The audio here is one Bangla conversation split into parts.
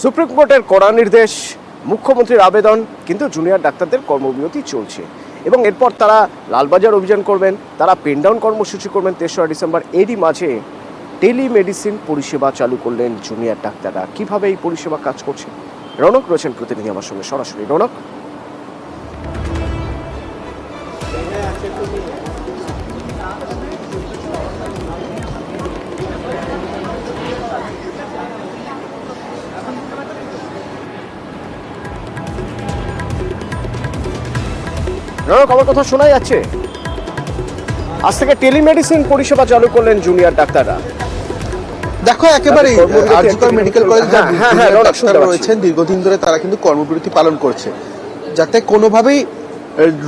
সুপ্রিম কোর্টের কড়া নির্দেশ, মুখ্যমন্ত্রীর আবেদন, কিন্তু জুনিয়র ডাক্তারদের কর্মবিরতি চলছে এবং এরপর তারা লালবাজার অভিযান করবেন, তারা পেন ডাউন কর্মসূচি করবেন ৩রা ডিসেম্বর। এরই মাঝে টেলিমেডিসিন পরিষেবা চালু করলেন জুনিয়র ডাক্তাররা। কিভাবে এই পরিষেবা কাজ করছে, রৌনক রয়েছেন প্রতিনিধি আমার সঙ্গে সরাসরি। রৌনক, রৌনক, আমার কথা শোনা যাচ্ছে? আজ থেকে টেলিমেডিসিন পরিষেবা চালু করলেন জুনিয়র ডাক্তাররা। দেখো, একেবারে আরজিকর মেডিকেল কলেজে যারা ডাক্তার রয়েছেন দীর্ঘদিন ধরে তারা কিন্তু কর্মবিরতি পালন করছে, যাতে কোনোভাবেই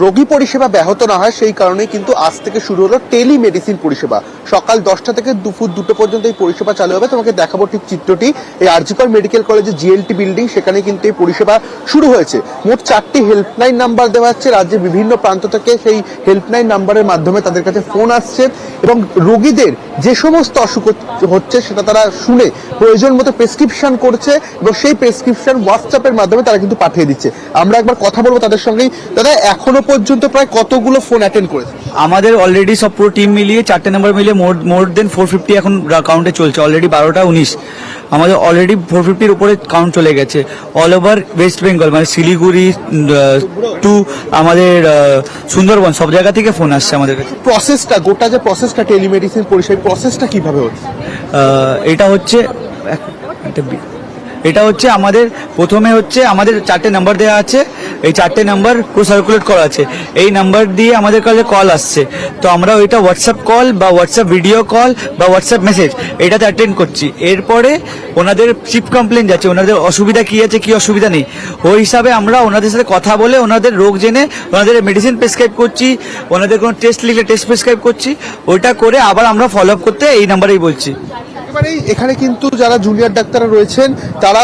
রোগী পরিষেবা ব্যাহত না হয় সেই কারণে কিন্তু আজ থেকে শুরু হলো টেলিমেডিসিন পরিষেবা। সকাল 10টা থেকে দুপুর 2টো পর্যন্ত এই পরিষেবা চালু হবে। তোমাকে দেখাবো ঠিক চিত্রটি। এই আরজিকর মেডিকেল কলেজে জিএলটি বিল্ডিং, সেখানে কিন্তু এই পরিষেবা শুরু হয়েছে। মোট 4টি হেল্পলাইন নাম্বার দেওয়া হচ্ছে রাজ্যের বিভিন্ন প্রান্ত থেকে। সেই হেল্পলাইন নাম্বারের মাধ্যমে তাদের কাছে ফোন আসছে এবং রোগীদের যে সমস্ত অসুখ হচ্ছে সেটা তারা শুনে প্রয়োজন মতো প্রেসক্রিপশন করছে এবং সেই প্রেসক্রিপশন হোয়াটসঅ্যাপের মাধ্যমে তারা কিন্তু পাঠিয়ে দিচ্ছে। আমরা একবার কথা বলবো তাদের সঙ্গেই। দাদা, এখনো পর্যন্ত প্রায় কতগুলো ফোন অ্যাটেন্ড করেছে? আমাদের অলরেডি সব পুরো টিম মিলিয়ে 4টে নাম্বার মিলিয়ে মোর দেন 450 এখন কাউন্টে চলছে। অলরেডি 12টা 19 আমাদের অলরেডি 450-র উপরে কাউন্ট চলে গেছে। অল ওভার ওয়েস্ট বেঙ্গল, মানে শিলিগুড়ি টু আমাদের সুন্দরবন, সব জায়গা থেকে ফোন আসছে আমাদের কাছে। প্রসেসটা, গোটা যে প্রসেসটা টেলিমেডিসিন পরিষেবা, প্রসেসটা কিভাবে হচ্ছে? এটা হচ্ছে আমাদের প্রথমে হচ্ছে আমাদের 4টে নাম্বার দেওয়া আছে। এই 4টে নাম্বার পুরো সার্কুলেট করা আছে। এই নাম্বার দিয়ে আমাদের কাছে কল আসছে, তো আমরা ওইটা হোয়াটসঅ্যাপ কল বা হোয়াটসঅ্যাপ ভিডিও কল বা হোয়াটসঅ্যাপ মেসেজ এটাতে অ্যাটেন্ড করছি। এরপরে ওনাদের চিফ কমপ্লেন যাচ্ছে, ওনাদের অসুবিধা কি আছে কি অসুবিধা নেই, ওই হিসাবে আমরা ওনাদের সাথে কথা বলে ওনাদের রোগ জেনে ওনাদের মেডিসিন প্রেসক্রাইব করছি। ওনাদের কোনো টেস্ট লিখলে টেস্ট প্রেসক্রাইব করছি। ওইটা করে আবার আমরা ফলো আপ করতে এই নাম্বারেই বলছি। এখানে কিন্তু যারা জুনিয়র ডাক্তাররা রয়েছেন তারা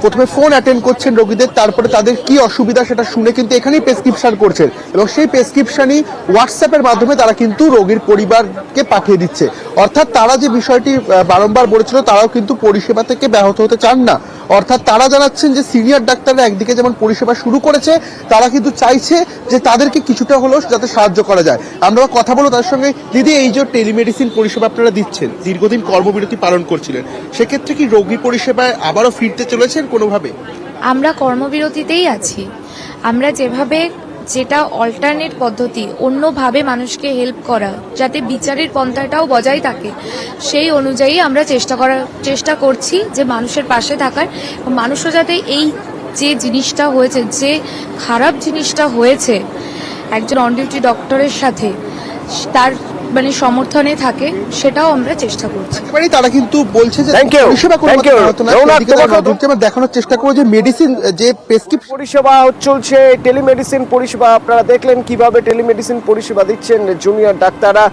প্রথমে ফোন অ্যাটেন্ড করছেন রোগীদের, তারপরে তাদের কি অসুবিধা সেটা শুনে কিন্তু এখানেই প্রেসক্রিপশন করছেন এবং সেই প্রেসক্রিপশনই হোয়াটসঅ্যাপের মাধ্যমে তারা কিন্তু রোগীর পরিবারকে পাঠিয়ে দিচ্ছে। অর্থাৎ তারা যে বিষয়টি বারংবার বলেছিল, তারাও কিন্তু পরিষেবা থেকে ব্যাহত হতে চান না। অর্থাৎ তারা জানাচ্ছেন যে সিনিয়র ডাক্তাররা একদিকে যেমন পরিষেবা শুরু করেছে, তারা কিন্তু চাইছে যে তাদেরকে কিছুটা হলেও যাতে সাহায্য করা যায়। আমরা কথা বলবো তার সঙ্গে। দিদি, এই যে টেলিমেডিসিন পরিষেবা আপনারা দিচ্ছেন, দীর্ঘদিন কর্মবিরতি পালন করছিলেন, সেক্ষেত্রে কি রোগী পরিষেবায় আবারও ফিরতে চলেছেন কোনোভাবে? আমরা কর্মবিরতিতেই আছি। আমরা যেটা অল্টারনেট পদ্ধতি, অন্যভাবে মানুষকে হেল্প করা, যাতে বিচারের পন্থাটাও বজায় থাকে, সেই অনুযায়ী আমরা চেষ্টা করছি যে মানুষের পাশে থাকার। মানুষও যাতে এই যে জিনিসটা হয়েছে, যে খারাপ জিনিসটা হয়েছে একজন অন ডিউটি ডক্টরের সাথে, তার মানে সমর্থনে থাকে, সেটাও আমরা চেষ্টা করছি। তারা কিন্তু বলছে যে পরিষেবা দেখানোর চেষ্টা করবো যে মেডিসিন যে প্রেসক্রিপশন পরিষেবা চলছে, টেলিমেডিসিন পরিষেবা আপনারা দেখলেন কিভাবে টেলিমেডিসিন পরিষেবা দিচ্ছেন জুনিয়র ডাক্তাররা।